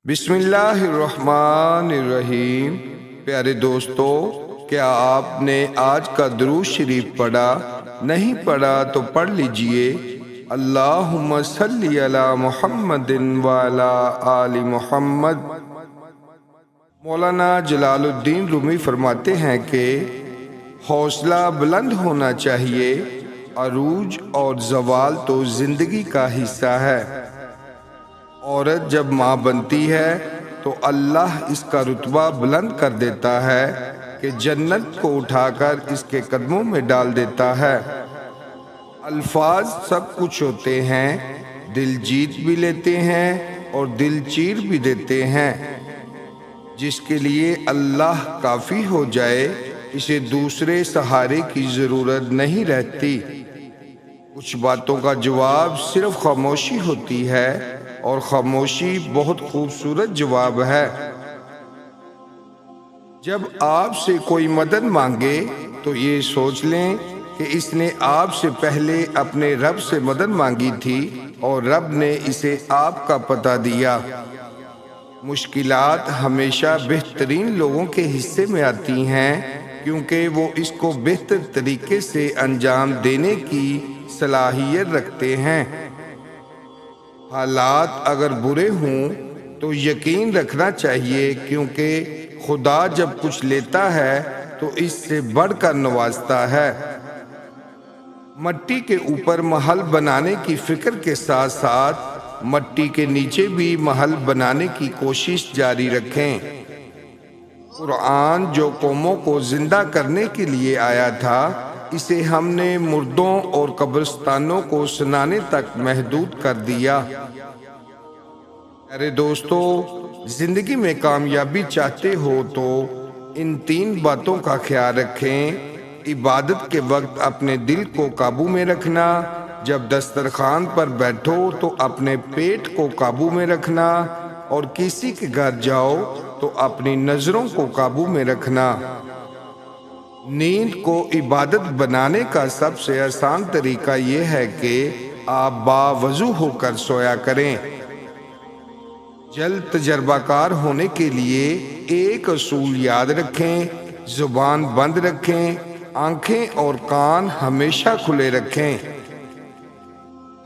بسم اللہ الرحمن الرحیم۔ پیارے دوستو، کیا آپ نے آج کا درود شریف پڑھا؟ نہیں پڑھا تو پڑھ لیجئے۔ اللہم صلی علی محمد وعلی آل محمد۔ مولانا جلال الدین رومی فرماتے ہیں کہ حوصلہ بلند ہونا چاہیے۔ عروج اور زوال تو زندگی کا حصہ ہے۔ عورت جب ماں بنتی ہے تو اللہ اس کا رتبہ بلند کر دیتا ہے کہ جنت کو اٹھا کر اس کے قدموں میں ڈال دیتا ہے۔ الفاظ سب کچھ ہوتے ہیں، دل جیت بھی لیتے ہیں اور دل چیر بھی دیتے ہیں۔ جس کے لیے اللہ کافی ہو جائے، اسے دوسرے سہارے کی ضرورت نہیں رہتی۔ کچھ باتوں کا جواب صرف خاموشی ہوتی ہے، اور خاموشی بہت خوبصورت جواب ہے۔ جب آپ سے کوئی مدد مانگے تو یہ سوچ لیں کہ اس نے آپ سے پہلے اپنے رب سے مدد مانگی تھی اور رب نے اسے آپ کا پتہ دیا۔ مشکلات ہمیشہ بہترین لوگوں کے حصے میں آتی ہیں، کیونکہ وہ اس کو بہتر طریقے سے انجام دینے کی صلاحیت رکھتے ہیں۔ حالات اگر برے ہوں تو یقین رکھنا چاہیے، کیونکہ خدا جب کچھ لیتا ہے تو اس سے بڑھ کر نوازتا ہے۔ مٹی کے اوپر محل بنانے کی فکر کے ساتھ ساتھ مٹی کے نیچے بھی محل بنانے کی کوشش جاری رکھیں۔ قرآن جو قوموں کو زندہ کرنے کے لیے آیا تھا، اسے ہم نے مردوں اور قبرستانوں کو سنانے تک محدود کر دیا۔ میرے دوستو، زندگی میں کامیابی چاہتے ہو تو ان 3 باتوں کا خیال رکھیں۔ عبادت کے وقت اپنے دل کو قابو میں رکھنا، جب دسترخوان پر بیٹھو تو اپنے پیٹ کو قابو میں رکھنا، اور کسی کے گھر جاؤ تو اپنی نظروں کو قابو میں رکھنا۔ نیند کو عبادت بنانے کا سب سے آسان طریقہ یہ ہے کہ آپ باوضو ہو کر سویا کریں۔ جلد تجربہ کار ہونے کے لیے ایک اصول یاد رکھیں: زبان بند رکھیں، آنکھیں اور کان ہمیشہ کھلے رکھیں۔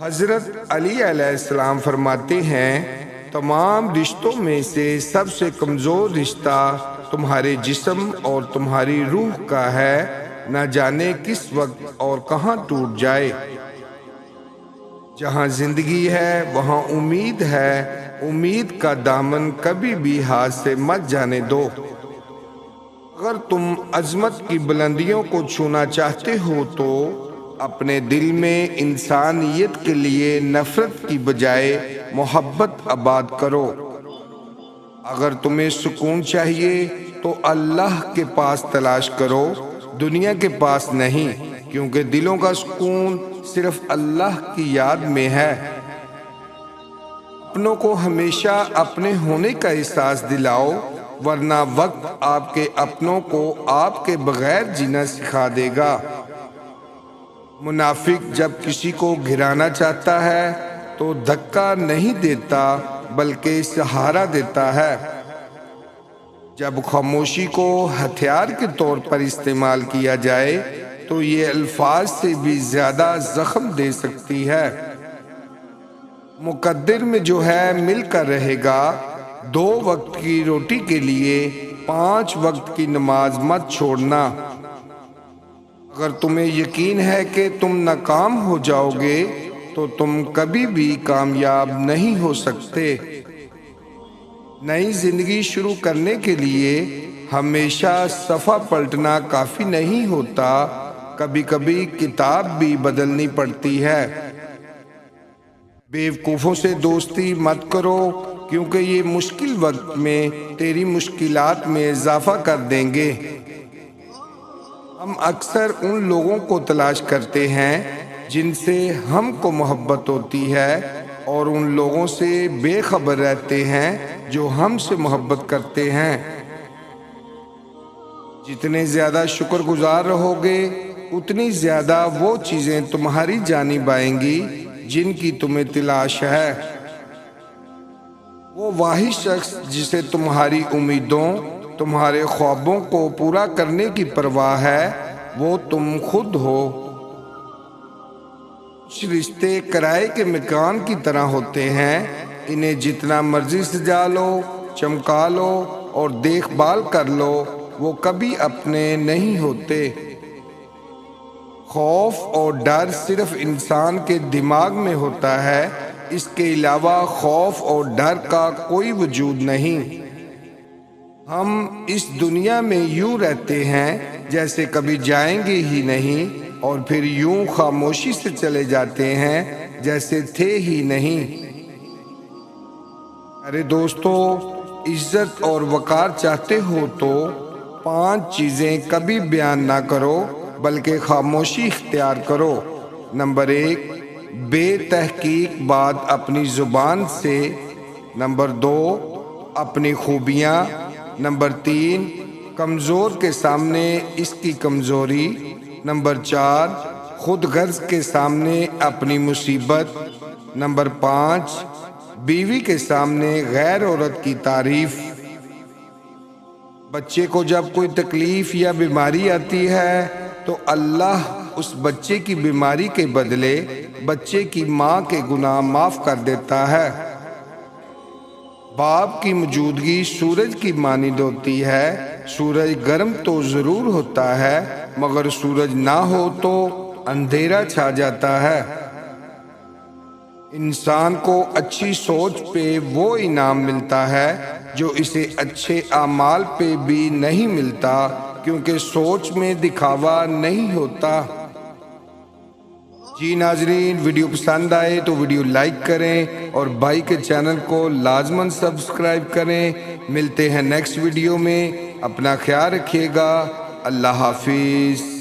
حضرت علی علیہ السلام فرماتے ہیں، تمام رشتوں میں سے سب سے کمزور رشتہ تمہارے جسم اور تمہاری روح کا ہے، نہ جانے کس وقت اور کہاں ٹوٹ جائے۔ جہاں زندگی ہے وہاں امید ہے، امید کا دامن کبھی بھی ہاتھ سے مت جانے دو۔ اگر تم عظمت کی بلندیوں کو چھونا چاہتے ہو تو اپنے دل میں انسانیت کے لیے نفرت کی بجائے محبت آباد کرو۔ اگر تمہیں سکون چاہیے تو اللہ کے پاس تلاش کرو، دنیا کے پاس نہیں، کیونکہ دلوں کا سکون صرف اللہ کی یاد میں ہے۔ اپنوں کو ہمیشہ اپنے ہونے کا احساس دلاؤ، ورنہ وقت آپ کے اپنوں کو آپ کے بغیر جینا سکھا دے گا۔ منافق جب کسی کو گرانا چاہتا ہے تو دھکا نہیں دیتا بلکہ سہارا دیتا ہے۔ جب خاموشی کو ہتھیار کے طور پر استعمال کیا جائے تو یہ الفاظ سے بھی زیادہ زخم دے سکتی ہے۔ مقدر میں جو ہے مل کر رہے گا، 2 وقت کی روٹی کے لیے 5 وقت کی نماز مت چھوڑنا۔ اگر تمہیں یقین ہے کہ تم ناکام ہو جاؤ گے تو تم کبھی بھی کامیاب نہیں ہو سکتے۔ نئی زندگی شروع کرنے کے لیے ہمیشہ صفحہ پلٹنا کافی نہیں ہوتا، کبھی کبھی کتاب بھی بدلنی پڑتی ہے۔ بیوقوفوں سے دوستی مت کرو، کیونکہ یہ مشکل وقت میں تیری مشکلات میں اضافہ کر دیں گے۔ ہم اکثر ان لوگوں کو تلاش کرتے ہیں جن سے ہم کو محبت ہوتی ہے، اور ان لوگوں سے بے خبر رہتے ہیں جو ہم سے محبت کرتے ہیں۔ جتنے زیادہ شکر گزار رہو گے، اتنی زیادہ وہ چیزیں تمہاری جانب آئیں گی جن کی تمہیں تلاش ہے۔ وہ وہ واحد شخص جسے تمہاری امیدوں، تمہارے خوابوں کو پورا کرنے کی پرواہ ہے، وہ تم خود ہو۔ کچھ رشتے کرائے کے مکان کی طرح ہوتے ہیں، انہیں جتنا مرضی سجا لو، چمکا لو اور دیکھ بھال کر لو، وہ کبھی اپنے نہیں ہوتے۔ خوف اور ڈر صرف انسان کے دماغ میں ہوتا ہے، اس کے علاوہ خوف اور ڈر کا کوئی وجود نہیں۔ ہم اس دنیا میں یوں رہتے ہیں جیسے کبھی جائیں گے ہی نہیں، اور پھر یوں خاموشی سے چلے جاتے ہیں جیسے تھے ہی نہیں۔ ارے دوستو، عزت اور وقار چاہتے ہو تو 5 چیزیں کبھی بیان نہ کرو بلکہ خاموشی اختیار کرو۔ نمبر 1، بے تحقیق بات اپنی زبان سے۔ نمبر 2، اپنی خوبیاں۔ نمبر 3، کمزور کے سامنے اس کی کمزوری۔ نمبر 4، خود غرض کے سامنے اپنی مصیبت۔ نمبر 5، بیوی کے سامنے غیر عورت کی تعریف۔ بچے کو جب کوئی تکلیف یا بیماری آتی ہے تو اللہ اس بچے کی بیماری کے بدلے بچے کی ماں کے گناہ معاف کر دیتا ہے۔ باپ کی موجودگی سورج کی مانند ہوتی ہے، سورج گرم تو ضرور ہوتا ہے مگر سورج نہ ہو تو اندھیرا چھا جاتا ہے۔ انسان کو اچھی سوچ پہ وہ انعام ملتا ہے جو اسے اچھے اعمال پہ بھی نہیں ملتا، کیونکہ سوچ میں دکھاوا نہیں ہوتا۔ جی ناظرین، ویڈیو پسند آئے تو ویڈیو لائک کریں اور بھائی کے چینل کو لازماً سبسکرائب کریں۔ ملتے ہیں نیکسٹ ویڈیو میں، اپنا خیال رکھیے گا۔ اللہ حافظ۔